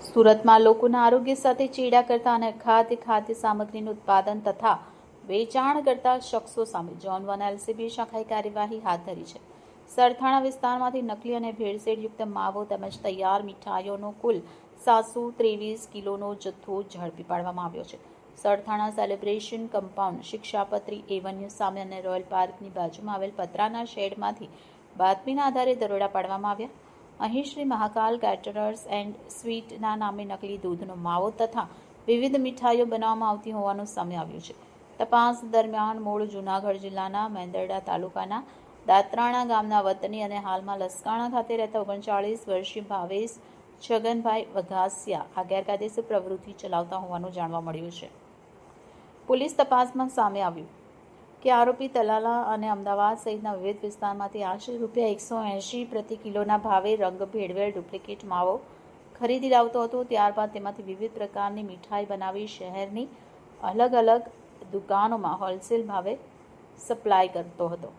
સુરતમાં લોકોના આરોગ્ય સાથે ચેડા કરતા અને ખાદ્ય સામગ્રીનું ઉત્પાદન તથા વેચાણ કરતા શખ્સો સામે ઝોન 1 એલસીબી શાખાએ કાર્યવાહી હાથ ધરી છે. સરથાણા વિસ્તારમાંથી નકલી અને ભેળસેળયુક્ત માવો તેમજ તૈયાર મીઠાઈઓનો કુલ 723 કિલોનો જથ્થો ઝડપી પાડવામાં આવ્યો છે. Sarthana celebration compound, Shikshapatri, avenue સામે અને રોયલ પાર્કની બાજુમાં આવેલ પતરાના શેડમાંથી બાતમીના આધારે દરોડા પાડવામાં આવ્યા. અહીં શ્રી મહાકાલ કેટરર્સ એન્ડ સ્વીટના નામે નકલી દૂધનો માવો તથા વિવિધ મીઠાઈઓ બનાવવામાં આવતી હોવાનું સામે આવ્યું છે. તપાસ દરમિયાન મૂળ જૂનાગઢ જિલ્લાના મેંદરડા તાલુકાના દાત્રાણા ગામના વતની અને હાલમાં લસકાણા ખાતે રહેતા 39 વર્ષીય ભાવેશ છગનભાઈ વઘાસિયા આ ગેરકાયદેસર પ્રવૃત્તિ ચલાવતા હોવાનું જાણવા મળ્યું છે. પોલીસ તપાસમાં સામે આવ્યું કે આરોપી તલાલા અને અમદાવાદ સહિતના વિવિધ વિસ્તારમાંથી આશરે ₹180 પ્રતિ કિલોના ભાવે રંગ ભેળવેલ ડુપ્લિકેટ માવો ખરીદી લાવતો હતો. ત્યારબાદ તેમાંથી વિવિધ પ્રકારની મીઠાઈ બનાવી શહેરની અલગ અલગ દુકાનોમાં હોલસેલ ભાવે સપ્લાય કરતો હતો.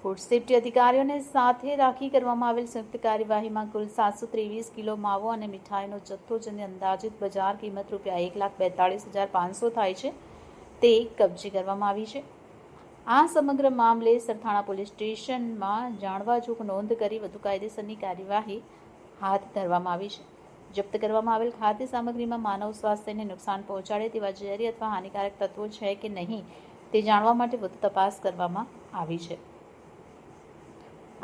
ફૂડ સેફ્ટી અધિકારીઓને સાથે રાખી કરવામાં આવેલ સંયુક્ત કાર્યવાહીમાં કુલ 723 કિલો માવો અને મીઠાઈનો જથ્થો જેની અંદાજિત બજાર કિંમત ₹1,42,500 થાય છે તે કબજે કરવામાં આવી છે. આ સમગ્ર મામલે સરથાણા પોલીસ સ્ટેશનમાં જાણવાજોગ નોંધ કરી વધુ કાયદેસરની કાર્યવાહી હાથ ધરવામાં આવી છે. જપ્ત કરવામાં આવેલ ખાદ્ય સામગ્રીમાં માનવ સ્વાસ્થ્યને નુકસાન પહોંચાડે તેવા ઝેરી અથવા હાનિકારક તત્વો છે કે નહીં તે જાણવા માટે વધુ તપાસ કરવામાં આવી છે.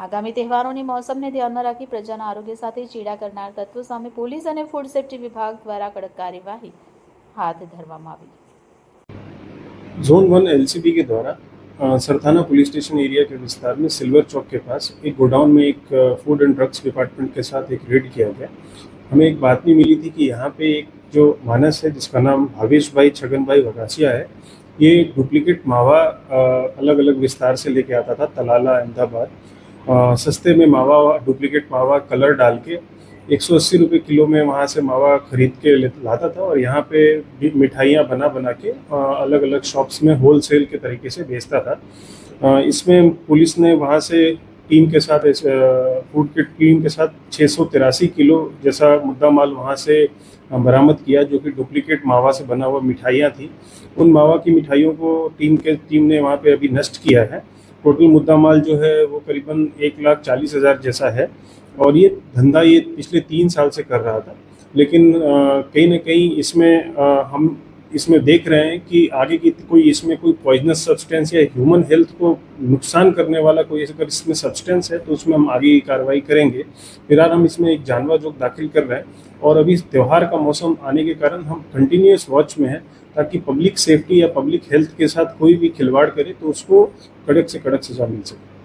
આગામી તહેવારોની મોસમને ધ્યાનમાં રાખી પ્રજાના આરોગ્ય સાથે ચેડા કરનાર તત્વો સામે પોલીસ અને ફૂડ સેફ્ટી વિભાગ દ્વારા કડક કાર્યવાહી हाथ धरवामां आवी। जोन 1 एलसीबी के द्वारा सरथाना पुलिस स्टेशन एरिया के विस्तार में सिल्वर चौक के पास एक गोडाउन में एक फूड एंड ड्रग्स डिपार्टमेंट के साथ एक रेड किया गया। हमें एक बातमी मिली थी कि यहाँ पे एक जो मानस है जिसका नाम भावेश भाई छगन भाई वघासिया है, ये डुप्लीकेट मावा अलग अलग विस्तार से लेके आता था, तलाला अहमदाबाद। सस्ते में मावा डुप्लीकेट मावा कलर डाल के 180 रुपये किलो में वहाँ से मावा खरीद के लाता था और यहाँ पे मिठाइयाँ बना बना के अलग अलग शॉप्स में होलसेल के तरीके से बेचता था। इसमें पुलिस ने वहाँ से टीम के साथ फूड की टीम के साथ 683 किलो जैसा मुद्दा माल वहाँ से बरामद किया, जो कि डुप्लीकेट मावा से बना हुआ मिठाइयाँ थी। उन मावा की मिठाइयों को टीम ने वहाँ पे अभी नष्ट किया है। टोटल मुद्दा माल जो है वो करीबन 1,40,000 जैसा है और ये धंधा ये पिछले 3 साल से कर रहा था। लेकिन कहीं ना कहीं इसमें हम इसमें देख रहे हैं कि आगे की कोई इसमें कोई पॉइजनस सब्सटेंस या ह्यूमन हेल्थ को नुकसान करने वाला कोई अगर इसमें सब्सटेंस है तो उसमें हम आगे की कार्रवाई करेंगे। फिलहाल हम इसमें एक जानवा जोग दाखिल कर रहे हैं और अभी त्यौहार का मौसम आने के कारण हम कंटिन्यूस वॉच में हैं, ताकि पब्लिक सेफ्टी या पब्लिक हेल्थ के साथ कोई भी खिलवाड़ करे तो उसको कड़क से कड़क सजा मिल सके।